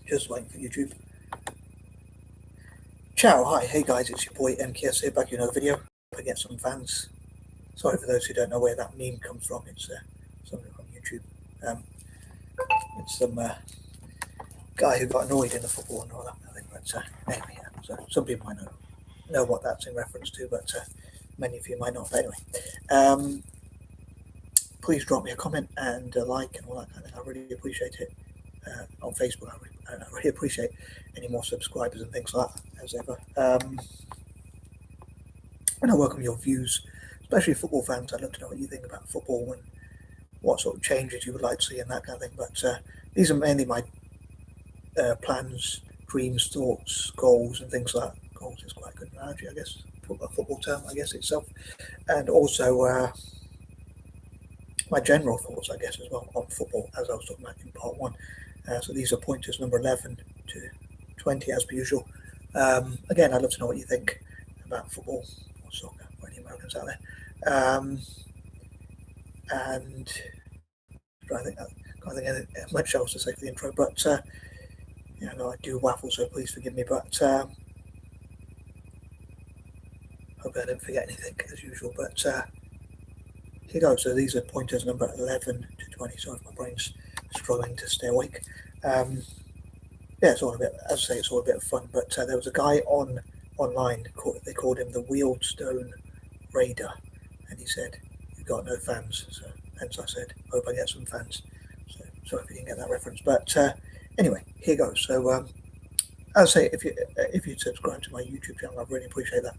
Just waiting for YouTube. Ciao, hi, hey guys, it's your boy MKS here, back in another video. I get some fans. Sorry for those who don't know where that meme comes from. It's something from YouTube. It's some guy who got annoyed in the football and all that kind of thing. But anyway, yeah. So some people might know what that's in reference to, but many of you might not. But anyway, please drop me a comment and a like and all that kind of thing. I really appreciate it. On Facebook, I really appreciate any more subscribers and things like that as ever. And I welcome your views, especially football fans. I'd love to know what you think about football and what sort of changes you would like to see and that kind of thing. But these are mainly my plans, dreams, thoughts, goals, and things like that. Goals is quite a good analogy, I guess, a football term, I guess, itself. And also my general thoughts, I guess, as well on football, as I was talking about in part 1. So these are pointers number 11 to 20, as per usual. Again, I'd love to know what you think about football or soccer for any Americans out there. And I think I can't think of much else to say for the intro, but yeah, no, I do waffle, so please forgive me. But hope I don't forget anything as usual. But here goes. So these are pointers number 11 to 20. Sorry if my brain's struggling to stay awake. Yeah, it's all a bit, as I say, it's all a bit of fun. But there was a guy online, they called him the Wheelstone Raider, and he said, "You've got no fans." So hence I said, "Hope I get some fans." So sorry if you didn't get that reference. But anyway, here goes. So as I say, if you subscribe to my YouTube channel, I'd really appreciate that.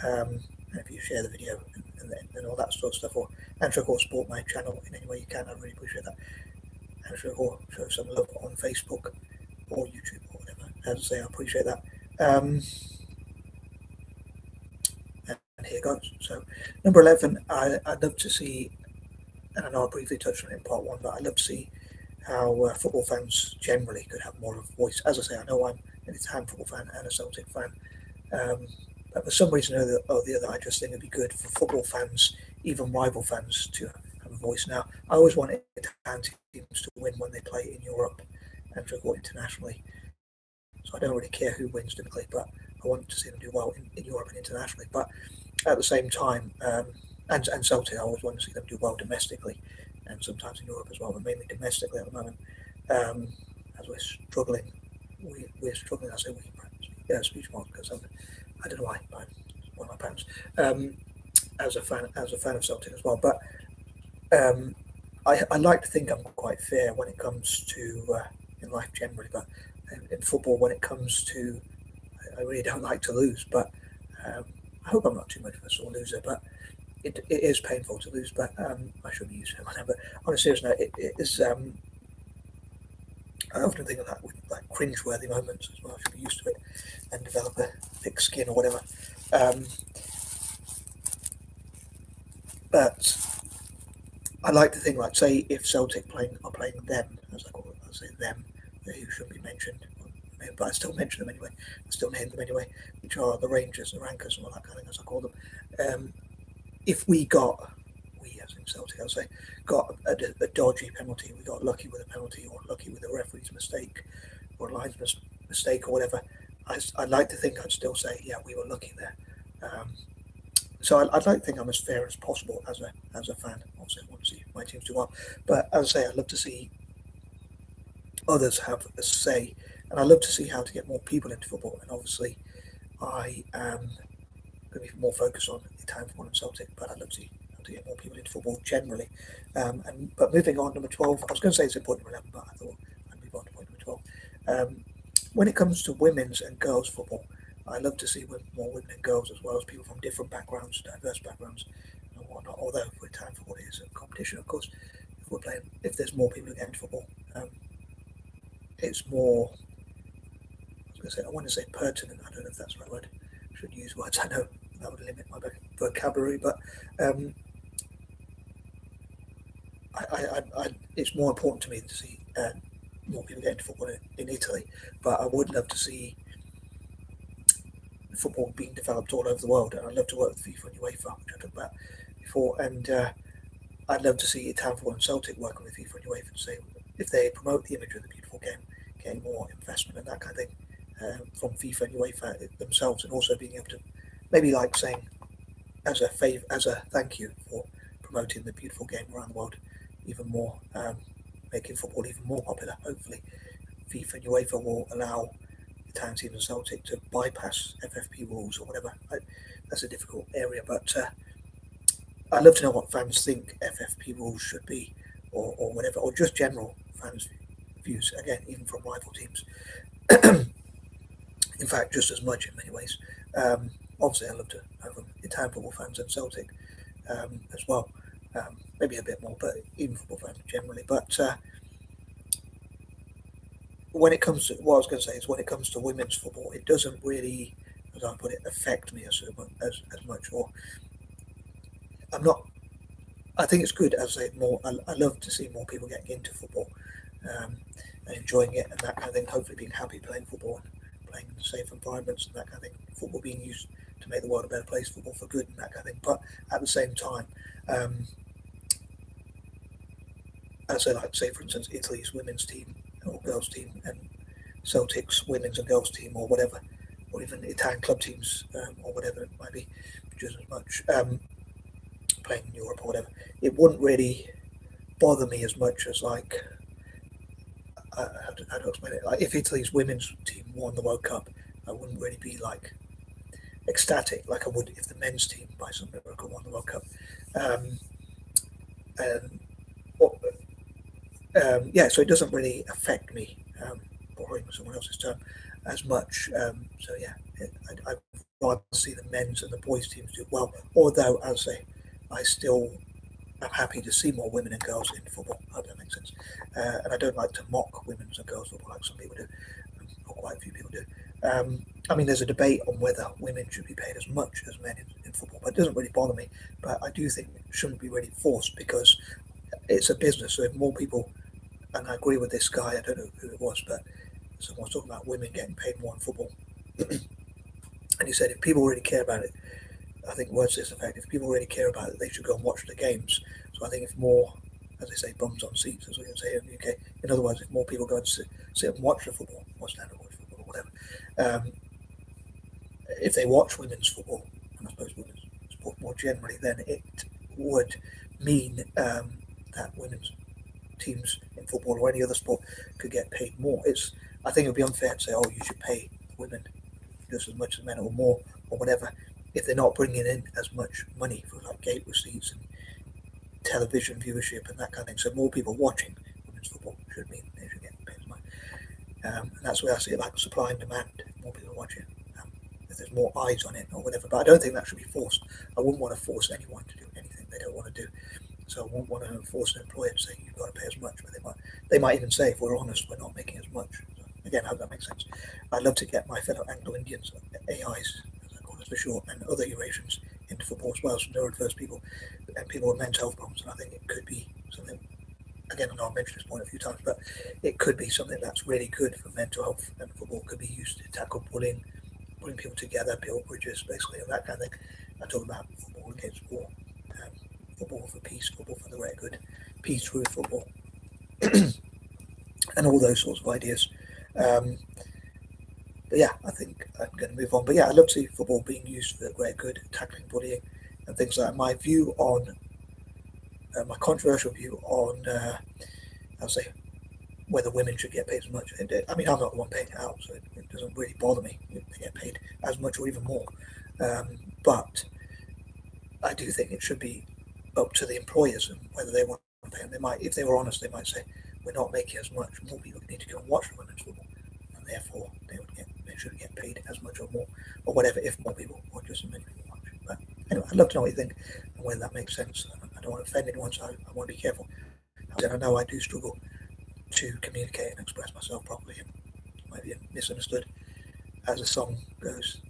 And if you share the video and all that sort of stuff, and support my channel in any way you can, I'd really appreciate that. And show some love on Facebook or YouTube or whatever. As I say, I appreciate that. And here goes. So number 11, I'd love to see, and I know I briefly touched on it in part 1, but I'd love to see how football fans generally could have more of a voice. As I say, I know I'm an Italian football fan and a Celtic fan, but for some reason or the other, I just think it'd be good for football fans, even rival fans, to have a voice. Now, I always want Italian teams to win when they play in Europe and to go internationally. So I don't really care who wins typically, but I want to see them do well in Europe and internationally. But at the same time, and Celtic, I always want to see them do well domestically, and sometimes in Europe as well, but mainly domestically at the moment. As we're struggling, I say we, yeah, speech mark, because I don't know why, but one of my parents, as a fan of Celtic as well. But I like to think I'm quite fair when it comes to in life generally, but in football, when it comes to, I really don't like to lose. But I hope I'm not too much of a sore loser. But it is painful to lose. But I should be used to it. But on a serious note, it is. I often think of that with like cringe-worthy moments as well. I should be used to it and develop a thick skin or whatever. But I like to think, like, say, if Celtic are playing them, as I call it, I say them, who should be mentioned, but I still mention them anyway. I still name them anyway, which are the Rangers, the Rankers, and all that kind of thing, as I call them. If we as in Celtic, I'll say, got a dodgy penalty, we got lucky with a penalty, or lucky with a referee's mistake, or a linesman's mistake, or whatever, I'd like to think I'd still say, yeah, we were lucky there. So I'd like to think I'm as fair as possible as a fan. Obviously, I want to see my teams do well, but as I say, I'd love to see others have a say, and I'd love to see how to get more people into football. And obviously, I am going to be more focused on Italian football and Celtic, but I'd love to see how to get more people into football generally. But moving on, number 12, I was going to say it's in point number 11, but I thought I'd move on to point number 12. When it comes to women's and girls' football, I love to see more women and girls, as well as people from different backgrounds, diverse backgrounds, and whatnot. Although for Italian football, it is a competition, of course. If there's more people who get into football, it's more. I want to say pertinent. I don't know if that's the right word. I should use words. I know that would limit my vocabulary, but it's more important to me to see more people get into football in Italy. But I would love to see football being developed all over the world, and I'd love to work with FIFA and UEFA, which I talked about before, and I'd love to see Italian football and Celtic working with FIFA and UEFA to say, if they promote the image of the beautiful game getting more investment and that kind of thing from FIFA and UEFA themselves, and also being able to maybe like saying as a thank you for promoting the beautiful game around the world even more, making football even more popular. Hopefully, FIFA and UEFA will allow Italian teams and Celtic to bypass FFP rules or whatever. That's a difficult area, but I'd love to know what fans think FFP rules should be, or whatever, or just general fans' views. Again, even from rival teams. In fact, just as much in many ways. Obviously, I love to have Italian football fans and Celtic as well. Maybe a bit more, but even football fans generally. But when it comes to what I was going to say is when it comes to women's football, it doesn't really, as I put it, affect me as much. Or I'm not. I think it's good. As I say, more. I love to see more people getting into football and enjoying it and that kind of thing. Hopefully, being happy playing football and playing in safe environments and that kind of thing. Football being used to make the world a better place, football for good and that kind of thing. But at the same time, I'd say, like, say for instance, Italy's women's team or girls team and Celtic's women's and girls team or whatever, or even Italian club teams or whatever it might be, just as much playing in Europe or whatever. It wouldn't really bother me as much as like how to explain it. Like if Italy's women's team won the World Cup, I wouldn't really be like ecstatic like I would if the men's team by some miracle won the World Cup. And yeah, so it doesn't really affect me, borrowing someone else's term, as much. So yeah, I'd rather see the men's and the boys' teams do well. Although, as I say, I still am happy to see more women and girls in football. I hope that makes sense. And I don't like to mock women's and girls' football like some people do, or quite a few people do. I mean, there's a debate on whether women should be paid as much as men in football, but it doesn't really bother me. But I do think it shouldn't be really forced because it's a business. So if more people, and I agree with this guy, I don't know who it was, but someone was talking about women getting paid more in football. And he said if people really care about it, I think words to this effect, if people really care about it, they should go and watch the games. So I think if more, as they say, bums on seats, as we can say in the UK, in other words, if more people go and sit and watch the football, or stand and watch football, or whatever, if they watch women's football, and I suppose women's sport more generally, then it would mean that women's teams in football or any other sport could get paid more. I think it would be unfair to say, oh, you should pay women just as much as men or more or whatever, if they're not bringing in as much money for like gate receipts and television viewership and that kind of thing. So more people watching women's football should mean they should get paid as much. And that's where I see it, like supply and demand. More people watch it, if there's more eyes on it or whatever. But I don't think that should be forced. I wouldn't want to force anyone to do anything they don't want to do. So I won't want to force an employer to say you've got to pay as much, but they might even say, if we're honest, we're not making as much. So again, I hope that makes sense. I'd love to get my fellow Anglo-Indians, AIs, as I call it for short, and other Eurasians into football as well, some neurodiverse people and people with mental health problems. And I think it could be something, again, I know I've mentioned this point a few times, but it could be something that's really good for mental health, and football could be used to tackle bullying, bring people together, build bridges, basically, and that kind of thing. I talk about football against war. Football for peace, football for the greater good, peace through football, and all those sorts of ideas. But yeah, I think I'm going to move on. But yeah, I love to see football being used for the greater good, tackling bullying and things like that. My view on, my controversial view on, I'll say, whether women should get paid as much. I mean, I'm not the one paying it out, so it doesn't really bother me if they get paid as much or even more. But I do think it should be up to the employers and whether they want to pay them. They might, if they were honest, they might say, we're not making as much. More people need to go and watch the women's football, and therefore they should get paid as much or more, or whatever, if more people or just as many people watch. But anyway, I'd love to know what you think and whether that makes sense. I don't want to offend anyone, so I want to be careful. I know I do struggle to communicate and express myself properly, and might be misunderstood. As the song goes,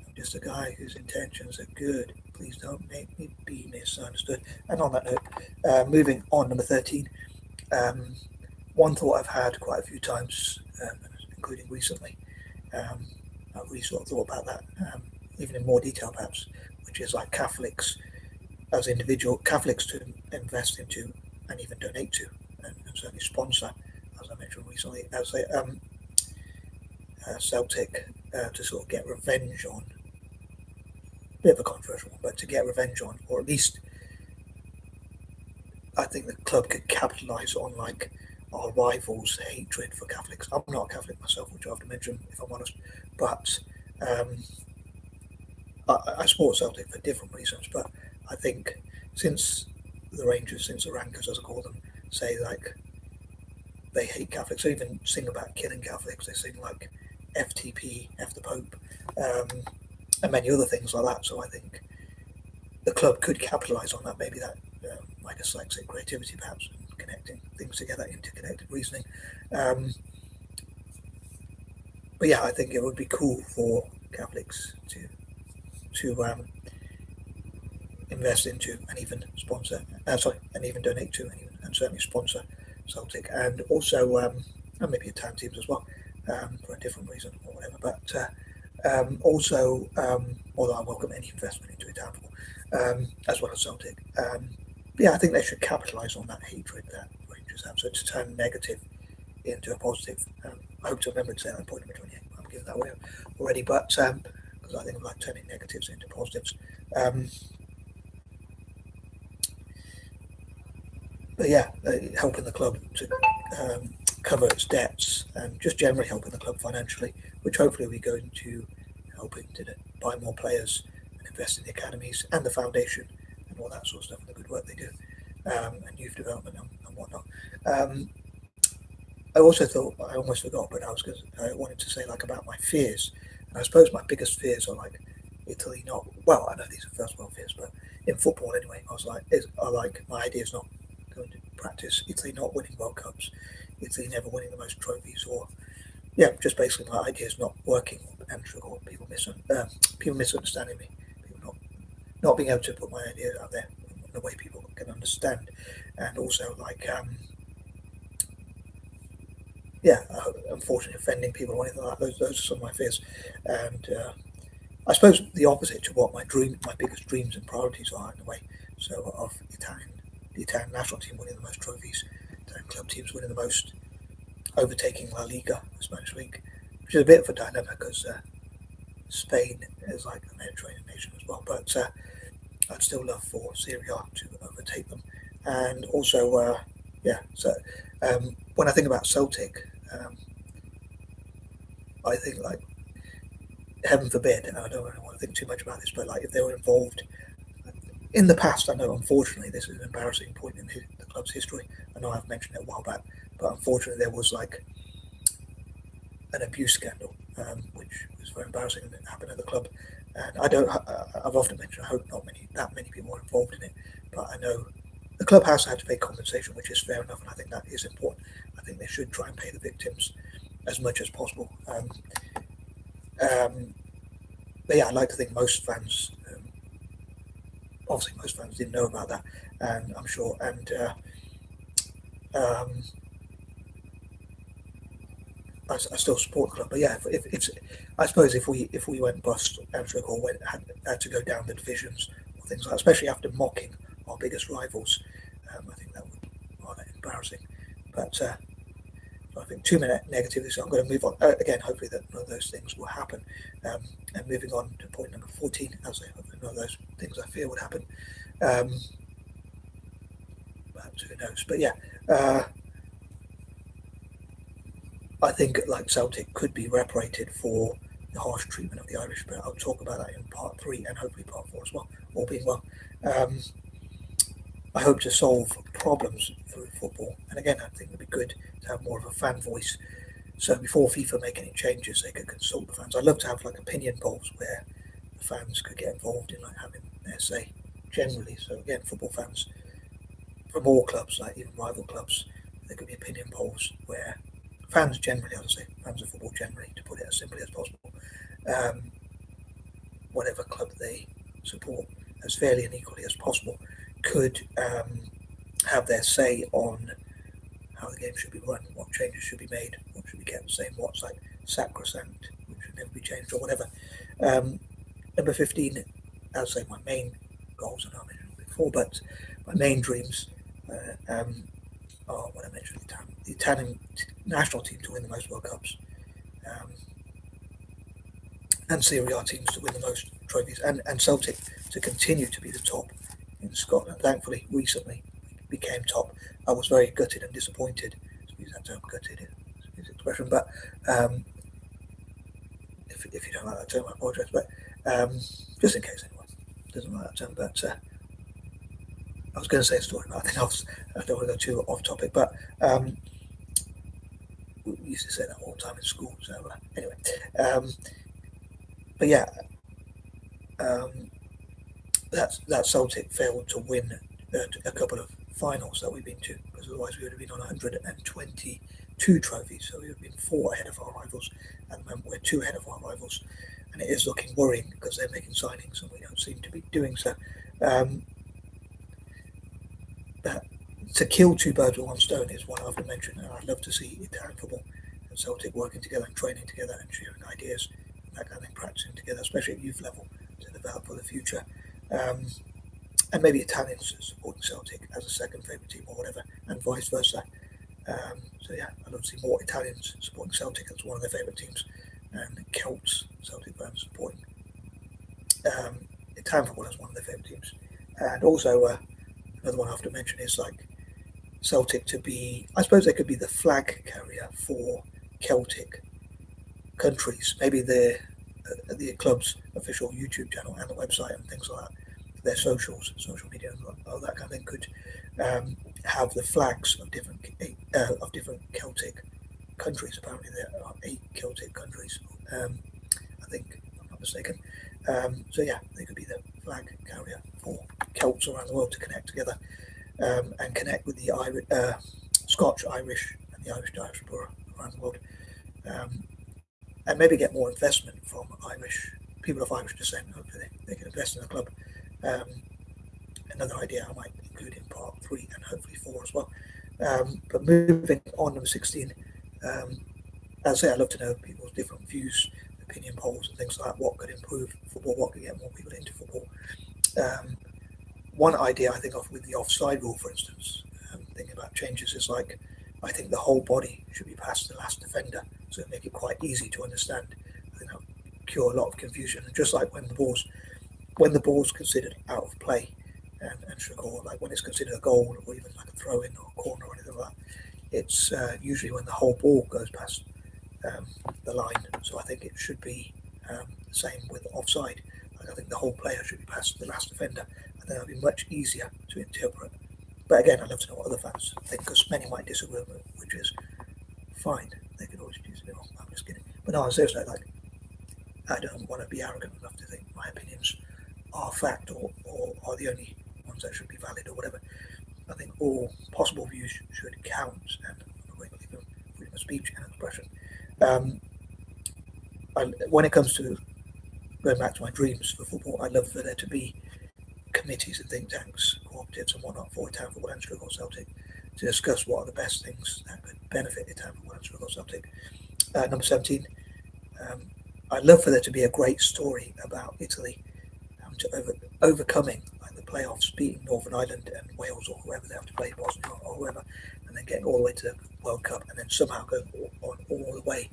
I'm just a guy whose intentions are good. Please don't make me be misunderstood. And on that note, moving on, number 13. One thought I've had quite a few times, including recently, I've really sort of thought about that, even in more detail perhaps, which is like Catholics as individual Catholics to invest into and even donate to, and certainly sponsor, as I mentioned recently, as Celtic to sort of get revenge on, a bit of a controversial one, but to get revenge on, or at least I think the club could capitalise on like our rivals' hatred for Catholics. I'm not a Catholic myself, which I have to mention if I'm honest, but um, I support Celtic for different reasons. But I think since the Rangers, since the Rankers, as I call them, say like they hate Catholics, they even sing about killing Catholics. They sing like FTP, F the Pope, um, and many other things like that. So I think the club could capitalise on that. Maybe that my dyslexic creativity, perhaps, and connecting things together, interconnected reasoning. Um, but yeah, I think it would be cool for Catholics to invest into and even sponsor, and even donate to, and certainly sponsor Celtic, and also and maybe Italian teams as well, for a different reason or whatever. But also, although I welcome any investment into Italian football, as well as Celtic. But yeah, I think they should capitalise on that hatred that Rangers have, so to turn negative into a positive. I hope to remember to say that point number 28. I'm giving that away already, but because I think of like turning negatives into positives. But yeah, helping the club to cover its debts and just generally helping the club financially, which hopefully we go into helping to buy more players and invest in the academies and the foundation and all that sort of stuff and the good work they do, and youth development and whatnot. I also thought, I almost forgot, but I wanted to say like about my fears, and I suppose my biggest fears are like Italy not, well, I know these are first world fears, but in football anyway, I like my idea is not going to practice Italy not winning World Cups, Italy never winning the most trophies, or yeah, just basically my idea is not working, or people misunderstanding me, people not being able to put my ideas out there in a way people can understand, and also like yeah, unfortunately offending people or anything like that. Those are some of my fears, and I suppose the opposite to what my biggest dreams and priorities are in a way. So of the Italian national team winning the most trophies, Italian club teams winning the most, overtaking La Liga, the Spanish league, which is a bit of a dilemma because Spain is like a Mediterranean nation as well. But I'd still love for Serie A to overtake them, and also yeah. So when I think about Celtic, I think like heaven forbid, and I don't really want to think too much about this, but like if they were involved in the past, I know unfortunately this is an embarrassing point in the club's history. I know I've mentioned it a while back, but unfortunately there was like an abuse scandal, which was very embarrassing and it happened at the club. And I've often mentioned, I hope not that many people are involved in it, but I know the club has had to pay compensation, which is fair enough, and I think that is important. I think they should try and pay the victims as much as possible. But yeah, I'd like to think most fans, obviously most fans didn't know about that, and I'm sure, and I still support the club. But yeah, if it's, I suppose if we went bust or had to go down the divisions or things like that, especially after mocking our biggest rivals, I think that would be rather embarrassing. But I think 2 minute negativity, so I'm going to move on. Again, hopefully that none of those things will happen. And moving on to point number 14, as I hope none of those things I fear would happen. Perhaps who knows? But yeah, I think like Celtic could be reparated for the harsh treatment of the Irish, but I'll talk about that in part 3 and hopefully part 4 as well, all being well. I hope to solve problems through football, and again, I think it'd be good to have more of a fan voice. So before FIFA make any changes, they could consult the fans. I'd love to have like opinion polls where the fans could get involved in like having their say generally. So again, football fans from all clubs, like even rival clubs, there could be opinion polls where fans generally, I would say, fans of football generally, to put it as simply as possible, whatever club they support, as fairly and equally as possible, could have their say on how the game should be run, what changes should be made, what should be kept the same, what's like sacrosanct, which should never be changed, or whatever. Number 15, I'll say my main goals, and I mentioned before, but my main dreams are what I mentioned, the Italian national team to win the most World Cups. and Serie A teams to win the most trophies, and Celtic to continue to be the top in Scotland. Thankfully, recently became top. I was very gutted and disappointed. To use that term, gutted is expression, but if you don't like that term, I apologise. But just in case anyone doesn't like that term, but I was going to say a story, but I think I don't want to go too off topic. But we used to say that all the time in school. So anyway, but yeah, that Celtic failed to win a couple of finals that we've been to, because otherwise we would have been on 122 trophies. So we would have been 4 ahead of our rivals, and then we're 2 ahead of our rivals, and it is looking worrying because they're making signings and we don't seem to be doing so. But to kill 2 birds with 1 stone is what I have to mention, and I'd love to see Italian football and Celtic working together and training together and sharing ideas and that kind of thing, practicing together, especially at youth level, to develop for the future. And maybe Italians supporting Celtic as a second favourite team or whatever, and vice versa. So yeah, I'd love to see more Italians supporting Celtic as one of their favourite teams, and Celts, Celtic fans, supporting Italian football as one of their favourite teams. And also another one I have to mention is like Celtic to be, I suppose they could be the flag carrier for Celtic countries, maybe the club's official YouTube channel and the website and things like that. Their socials, social media, and all that kind of thing could have the flags of different Celtic countries. Apparently, there are 8 Celtic countries. I think, if I'm not mistaken. So yeah, they could be the flag carrier for Celts around the world to connect together and connect with the Scotch, Irish, and the Irish diaspora around the world, and maybe get more investment from Irish people of Irish descent. Hopefully, they can invest in the club. Another idea I might include in part 3 and hopefully 4 as well. But moving on, number 16, as I say, I'd love to know people's different views, opinion polls, and things like that. What could improve football? What could get more people into football? One idea I think of with the offside rule, for instance, thinking about changes, is like I think the whole body should be past the last defender, so make it quite easy to understand. I think that would cure a lot of confusion. And just like when the ball's considered out of play and should go, like when it's considered a goal or even like a throw in or a corner or anything like that, it's usually when the whole ball goes past the line. So I think it should be the same with offside. Like I think the whole player should be past the last defender. I think that would be much easier to interpret. But again, I'd love to know what other fans think, because many might disagree with it, which is fine. They could always choose it. I'm just kidding. But no, seriously, like I don't want to be arrogant enough to think my opinions are fact or are the only ones that should be valid or whatever. I think all possible views should count, and I believe in freedom of speech and expression. When it comes to going back to my dreams for football, I'd love for there to be committees and think tanks, cooperatives and whatnot for Italian football and Struggle Celtic to discuss what are the best things that could benefit Italian football and Struggle Celtic. Number 17, I'd love for there to be a great story about Italy to overcoming like the playoffs, beating Northern Ireland and Wales or whoever they have to play, Bosnia or whoever, and then getting all the way to the World Cup, and then somehow going all the way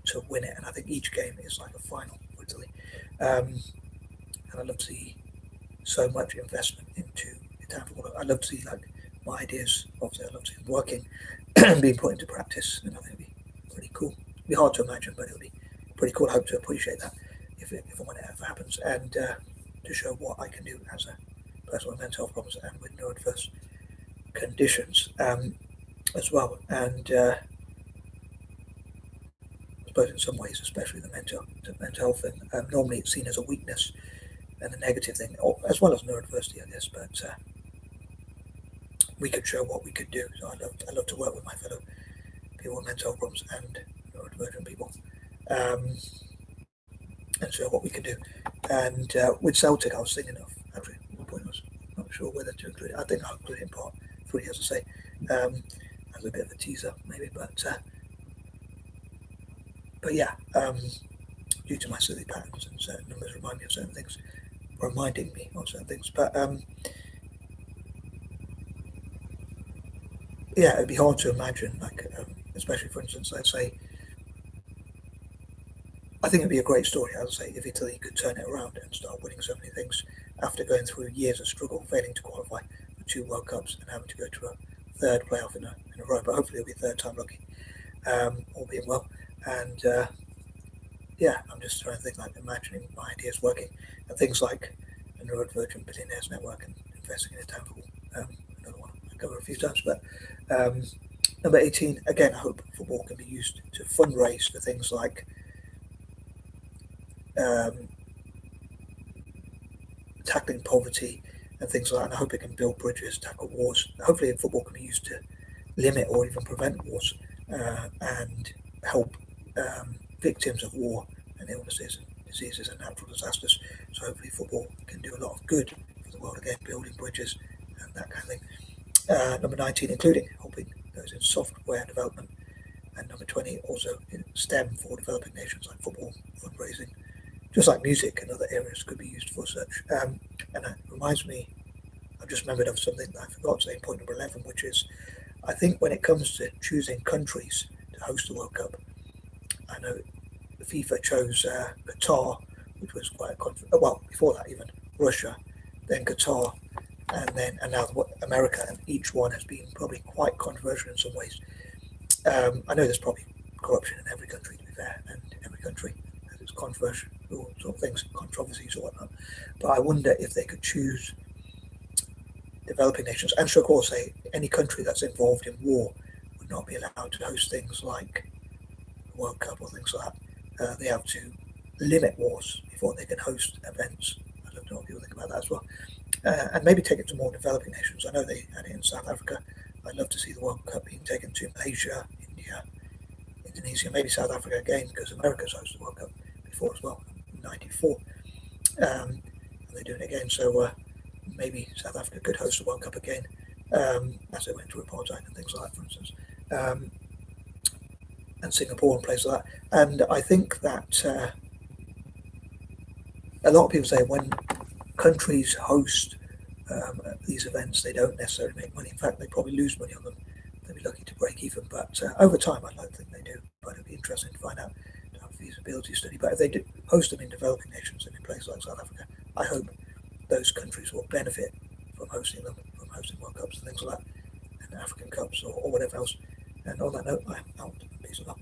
to win it. And I think each game is like a final for Italy. And I'd love to see so much investment into Italian football. I'd love to see like my ideas. Obviously, I'd love to see them working, being put into practice, and I think it'd be pretty cool. It'd be hard to imagine, but it'll be pretty cool. I hope to appreciate that if and when it ever happens, and to show what I can do as a person with mental health problems and with neurodiverse conditions as well. And I suppose in some ways, especially the mental health thing, normally it's seen as a weakness and a negative thing, as well as neurodiversity, I guess. But we could show what we could do. So I love to work with my fellow people with mental health problems and neurodivergent people, and show what we could do. And with Celtic, I was thinking of actually one point I was not sure whether to include it. I think I'll include it in part 3, as I say, as a bit of a teaser, maybe. But yeah, due to my silly patterns and certain numbers reminding me of certain things. But yeah, it'd be hard to imagine, like especially for instance, let's say I think it'd be a great story, as I say, if Italy could turn it around and start winning so many things after going through years of struggle, failing to qualify for 2 World Cups and having to go to a third playoff in a row. But hopefully it'll be third time lucky, all being well. And yeah, I'm just trying to think, like, imagining my ideas working, and things like the Neurodivergent Billionaires Network and investing in a town hall. Another one I covered a few times. But number 18, again, I hope football can be used to fundraise for things like um, tackling poverty and things like that. And I hope it can build bridges, tackle wars. Hopefully, football can be used to limit or even prevent wars, and help victims of war and illnesses and diseases and natural disasters. So hopefully, football can do a lot of good for the world again, building bridges and that kind of thing. Number 19, including helping those in software development. And number 20, also in STEM for developing nations, like football, fundraising, just like music and other areas could be used for such. And that reminds me, I've just remembered of something that I forgot to say in point number 11, which is I think when it comes to choosing countries to host the World Cup, I know the FIFA chose Qatar, which was quite well, before that even Russia, then Qatar, and now America, and each one has been probably quite controversial in some ways. I know there's probably corruption in every country, to be fair, and every country has its controversial sort of things, controversies or whatnot. But I wonder if they could choose developing nations, and so of course, say any country that's involved in war would not be allowed to host things like the World Cup or things like that. They have to limit wars before they can host events. I'd love to know what people think about that as well. And maybe take it to more developing nations. I know they had it in South Africa. I'd love to see the World Cup being taken to Malaysia, India, Indonesia, maybe South Africa again, because America's hosted the World Cup before as well, in '94. And they're doing it again. So maybe South Africa could host the World Cup again, as they went through apartheid and things like that, for instance. And Singapore and places like that. And I think that a lot of people say when countries host these events, they don't necessarily make money. In fact, they probably lose money on them. They'll be lucky to break even. But over time, I don't think they do. But it'd be interesting to find out, to have a feasibility study. But if they do host them in developing nations and in places like South Africa, I hope those countries will benefit from hosting them, from hosting World Cups and things like that, and African Cups or whatever else. And on that note, I'm out. Peace and love.